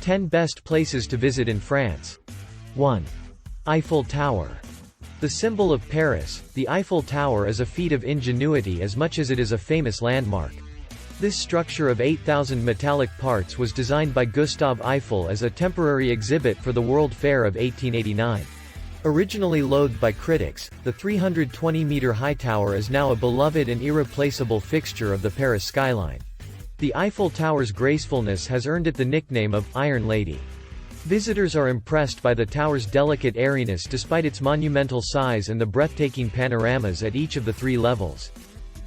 10 Best Places to Visit in France. 1. Eiffel Tower. The symbol of Paris, the Eiffel Tower is a feat of ingenuity as much as it is a famous landmark. This structure of 8,000 metallic parts was designed by Gustave Eiffel as a temporary exhibit for the World Fair of 1889. Originally loathed by critics, the 320-meter-high tower is now a beloved and irreplaceable fixture of the Paris skyline. The Eiffel Tower's gracefulness has earned it the nickname of Iron Lady. Visitors are impressed by the tower's delicate airiness despite its monumental size and the breathtaking panoramas at each of the 3 levels.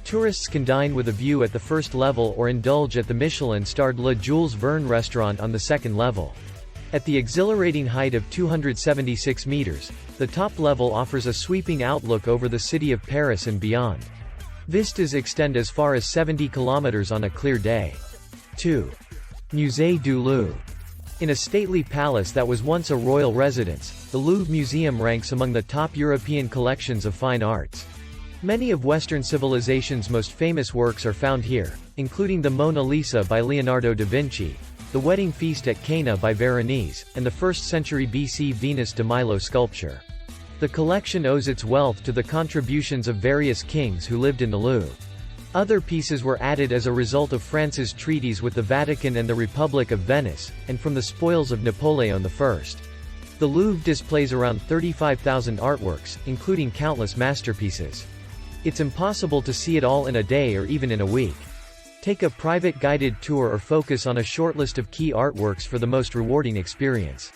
Tourists can dine with a view at the first level or indulge at the Michelin-starred Le Jules Verne restaurant on the second level. At the exhilarating height of 276 meters, the top level offers a sweeping outlook over the city of Paris and beyond. Vistas extend as far as 70 kilometers on a clear day. 2. Musée du Louvre. In a stately palace that was once a royal residence, the Louvre Museum ranks among the top European collections of fine arts. Many of Western civilization's most famous works are found here, including the Mona Lisa by Leonardo da Vinci, the Wedding Feast at Cana by Veronese, and the 1st century BC Venus de Milo sculpture. The collection owes its wealth to the contributions of various kings who lived in the Louvre. Other pieces were added as a result of France's treaties with the Vatican and the Republic of Venice, and from the spoils of Napoleon I. The Louvre displays around 35,000 artworks, including countless masterpieces. It's impossible to see it all in a day or even in a week. Take a private guided tour or focus on a short list of key artworks for the most rewarding experience.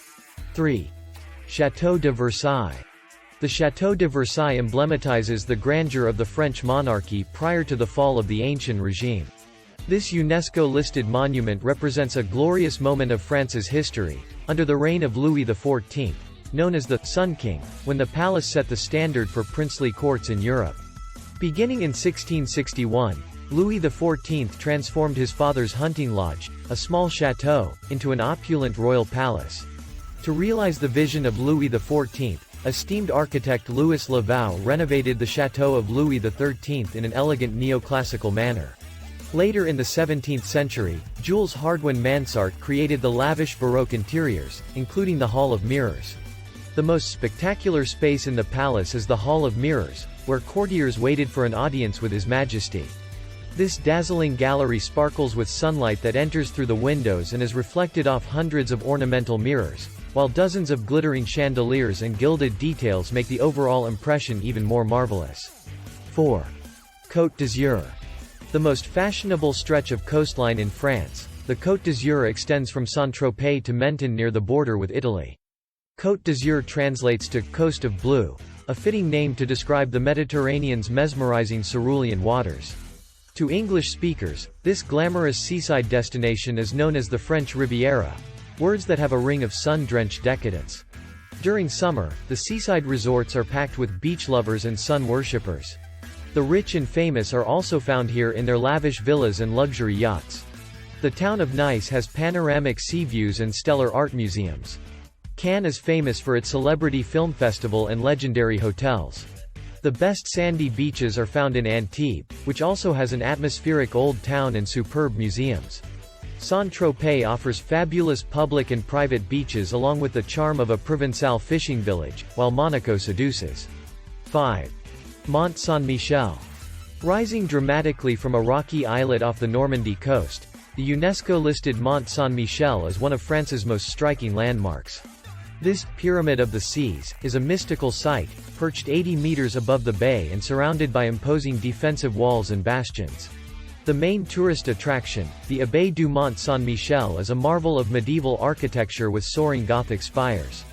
3. Château de Versailles. The Château de Versailles emblematizes the grandeur of the French monarchy prior to the fall of the ancient regime. This UNESCO-listed monument represents a glorious moment of France's history, under the reign of Louis XIV, known as the Sun King, when the palace set the standard for princely courts in Europe. Beginning in 1661, Louis XIV transformed his father's hunting lodge, a small chateau, into an opulent royal palace. To realize the vision of Louis XIV, esteemed architect Louis Lavaux renovated the chateau of Louis XIII in an elegant neoclassical manner. Later in the 17th century, Jules Hardouin Mansart created the lavish Baroque interiors, including the Hall of Mirrors. The most spectacular space in the palace is the Hall of Mirrors, where courtiers waited for an audience with His Majesty. This dazzling gallery sparkles with sunlight that enters through the windows and is reflected off hundreds of ornamental mirrors, while dozens of glittering chandeliers and gilded details make the overall impression even more marvelous. 4. Côte d'Azur. The most fashionable stretch of coastline in France, the Côte d'Azur extends from Saint-Tropez to Menton near the border with Italy. Côte d'Azur translates to Coast of Blue, a fitting name to describe the Mediterranean's mesmerizing cerulean waters. To English speakers, this glamorous seaside destination is known as the French Riviera, words that have a ring of sun-drenched decadence. During summer, the seaside resorts are packed with beach lovers and sun worshippers. The rich and famous are also found here in their lavish villas and luxury yachts. The town of Nice has panoramic sea views and stellar art museums. Cannes is famous for its celebrity film festival and legendary hotels. The best sandy beaches are found in Antibes, which also has an atmospheric old town and superb museums. Saint-Tropez offers fabulous public and private beaches along with the charm of a Provençal fishing village, while Monaco seduces. 5. Mont Saint-Michel. Rising dramatically from a rocky islet off the Normandy coast, the UNESCO-listed Mont Saint-Michel is one of France's most striking landmarks. This Pyramid of the Seas is a mystical site, perched 80 meters above the bay and surrounded by imposing defensive walls and bastions. The main tourist attraction, the Abbaye du Mont Saint-Michel, is a marvel of medieval architecture with soaring Gothic spires.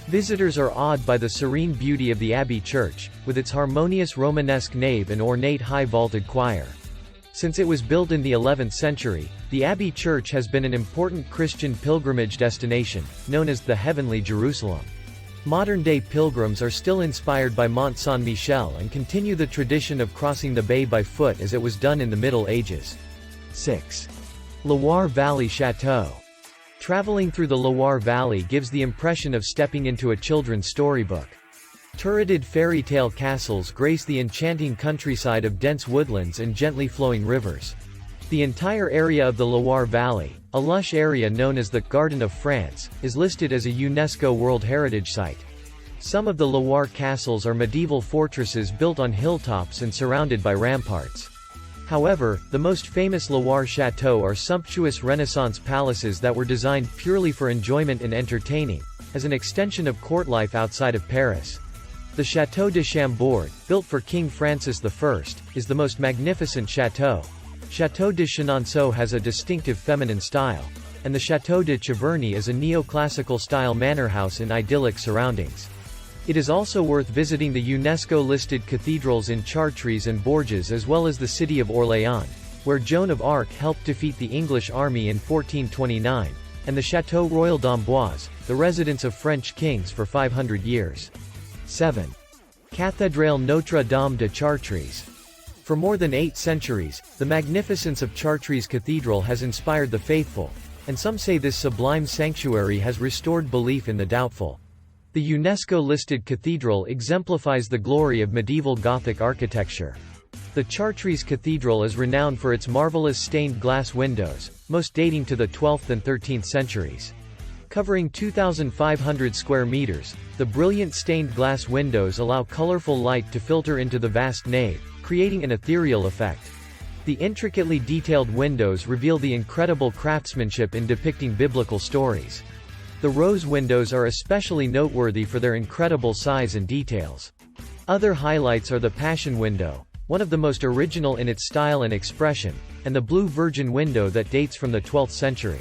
Visitors are awed by the serene beauty of the Abbey Church, with its harmonious Romanesque nave and ornate high-vaulted choir. Since it was built in the 11th century, the Abbey Church has been an important Christian pilgrimage destination, known as the Heavenly Jerusalem. Modern-day pilgrims are still inspired by Mont Saint-Michel and continue the tradition of crossing the bay by foot as it was done in the Middle Ages. 6. Loire Valley Château. Traveling through the Loire Valley gives the impression of stepping into a children's storybook. Turreted fairy tale castles grace the enchanting countryside of dense woodlands and gently flowing rivers. The entire area of the Loire Valley, a lush area known as the Garden of France, is listed as a UNESCO World Heritage Site. Some of the Loire castles are medieval fortresses built on hilltops and surrounded by ramparts. However, the most famous Loire chateaux are sumptuous Renaissance palaces that were designed purely for enjoyment and entertaining, as an extension of court life outside of Paris. The Château de Chambord, built for King Francis I, is the most magnificent chateau. Château de Chenonceau has a distinctive feminine style, and the Château de Cheverny is a neoclassical-style manor house in idyllic surroundings. It is also worth visiting the UNESCO-listed cathedrals in Chartres and Bourges as well as the city of Orléans, where Joan of Arc helped defeat the English army in 1429, and the Château Royal d'Amboise, the residence of French kings for 500 years. 7. Cathédrale Notre-Dame de Chartres. For more than 8 centuries, the magnificence of Chartres Cathedral has inspired the faithful, and some say this sublime sanctuary has restored belief in the doubtful. The UNESCO-listed cathedral exemplifies the glory of medieval Gothic architecture. The Chartres Cathedral is renowned for its marvelous stained glass windows, most dating to the 12th and 13th centuries. Covering 2,500 square meters, the brilliant stained glass windows allow colorful light to filter into the vast nave, creating an ethereal effect. The intricately detailed windows reveal the incredible craftsmanship in depicting biblical stories. The rose windows are especially noteworthy for their incredible size and details. Other highlights are the Passion window, one of the most original in its style and expression, and the Blue Virgin window that dates from the 12th century.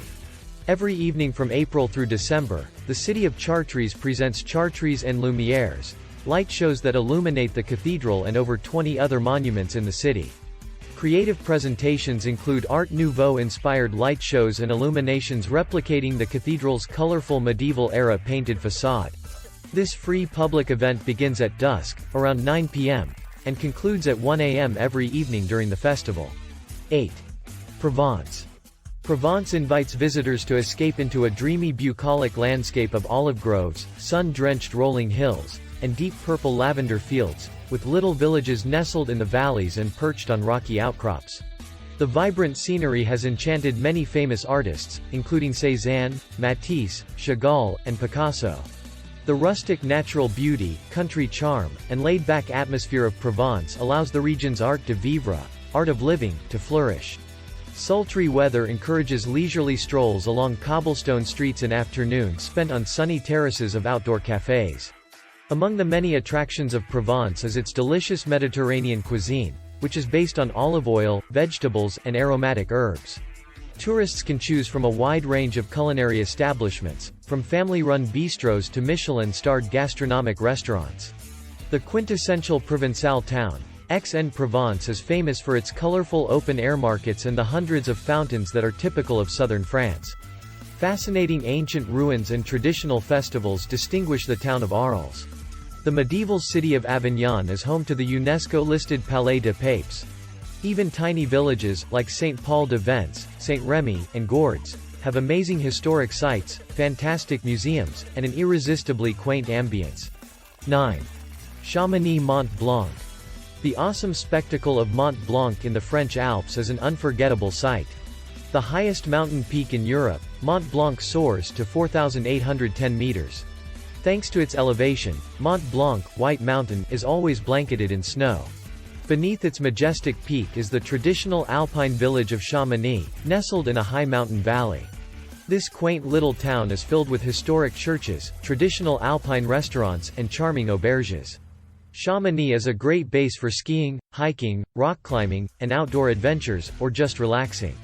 Every evening from April through December, the city of Chartres presents Chartres en Lumières, light shows that illuminate the cathedral and over 20 other monuments in the city. Creative presentations include Art Nouveau-inspired light shows and illuminations replicating the cathedral's colorful medieval-era painted facade. This free public event begins at dusk, around 9 p.m., and concludes at 1 a.m. every evening during the festival. 8. Provence. Provence invites visitors to escape into a dreamy bucolic landscape of olive groves, sun-drenched rolling hills, and deep purple lavender fields, with little villages nestled in the valleys and perched on rocky outcrops. The vibrant scenery has enchanted many famous artists, including Cézanne, Matisse, Chagall, and Picasso. The rustic natural beauty, country charm, and laid-back atmosphere of Provence allows the region's art de vivre, art of living, to flourish. Sultry weather encourages leisurely strolls along cobblestone streets and afternoons spent on sunny terraces of outdoor cafes. Among the many attractions of Provence is its delicious Mediterranean cuisine, which is based on olive oil, vegetables, and aromatic herbs. Tourists can choose from a wide range of culinary establishments, from family-run bistros to Michelin-starred gastronomic restaurants. The quintessential Provençal town, Aix-en-Provence is famous for its colorful open-air markets and the hundreds of fountains that are typical of southern France. Fascinating ancient ruins and traditional festivals distinguish the town of Arles. The medieval city of Avignon is home to the UNESCO-listed Palais des Papes. Even tiny villages, like Saint-Paul-de-Vence, Saint-Remy, and Gourdes, have amazing historic sites, fantastic museums, and an irresistibly quaint ambience. 9. Chamonix Mont Blanc. The awesome spectacle of Mont Blanc in the French Alps is an unforgettable sight. The highest mountain peak in Europe, Mont Blanc soars to 4,810 meters. Thanks to its elevation, Mont Blanc, White Mountain, is always blanketed in snow. Beneath its majestic peak is the traditional alpine village of Chamonix, nestled in a high mountain valley. This quaint little town is filled with historic churches, traditional alpine restaurants, and charming auberges. Chamonix is a great base for skiing, hiking, rock climbing, and outdoor adventures, or just relaxing.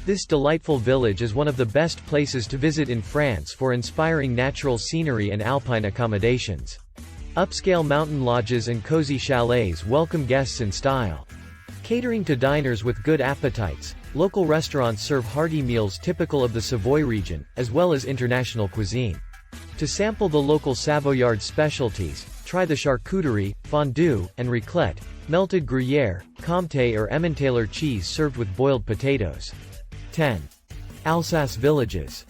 This delightful village is one of the best places to visit in France for inspiring natural scenery and alpine accommodations. Upscale mountain lodges and cozy chalets welcome guests in style. Catering to diners with good appetites, local restaurants serve hearty meals typical of the Savoy region, as well as international cuisine. To sample the local Savoyard specialties, try the charcuterie, fondue, and raclette, melted Gruyère, Comté or Emmentaler cheese served with boiled potatoes. 10. Alsace villages.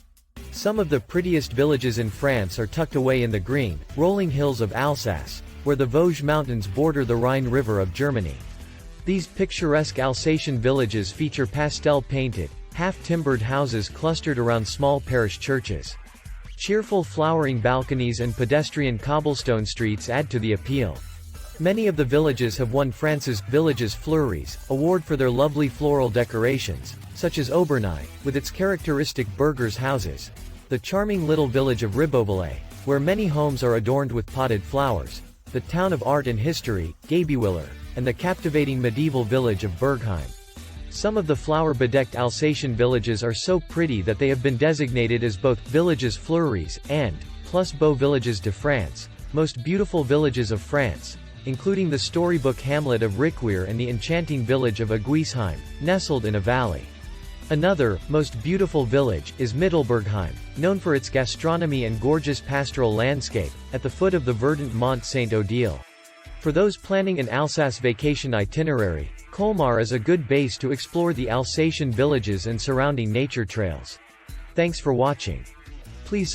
Some of the prettiest villages in France are tucked away in the green, rolling hills of Alsace, where the Vosges Mountains border the Rhine River of Germany. These picturesque Alsatian villages feature pastel-painted, half-timbered houses clustered around small parish churches. Cheerful flowering balconies and pedestrian cobblestone streets add to the appeal. Many of the villages have won France's Villages Fleuries award for their lovely floral decorations, such as Aubernay, with its characteristic burghers' houses, the charming little village of Ribeauvillé, where many homes are adorned with potted flowers, the town of art and history, Gabywiller, and the captivating medieval village of Bergheim. Some of the flower-bedecked Alsatian villages are so pretty that they have been designated as both Villages Fleuries and plus Beaux Villages de France, most beautiful villages of France, including the storybook hamlet of Riquewihr and the enchanting village of Aguisheim, nestled in a valley. Another, most beautiful village, is Mittelbergheim, known for its gastronomy and gorgeous pastoral landscape, at the foot of the verdant Mont Saint-Odile. For those planning an Alsace vacation itinerary, Colmar is a good base to explore the Alsatian villages and surrounding nature trails. Thanks for watching. Please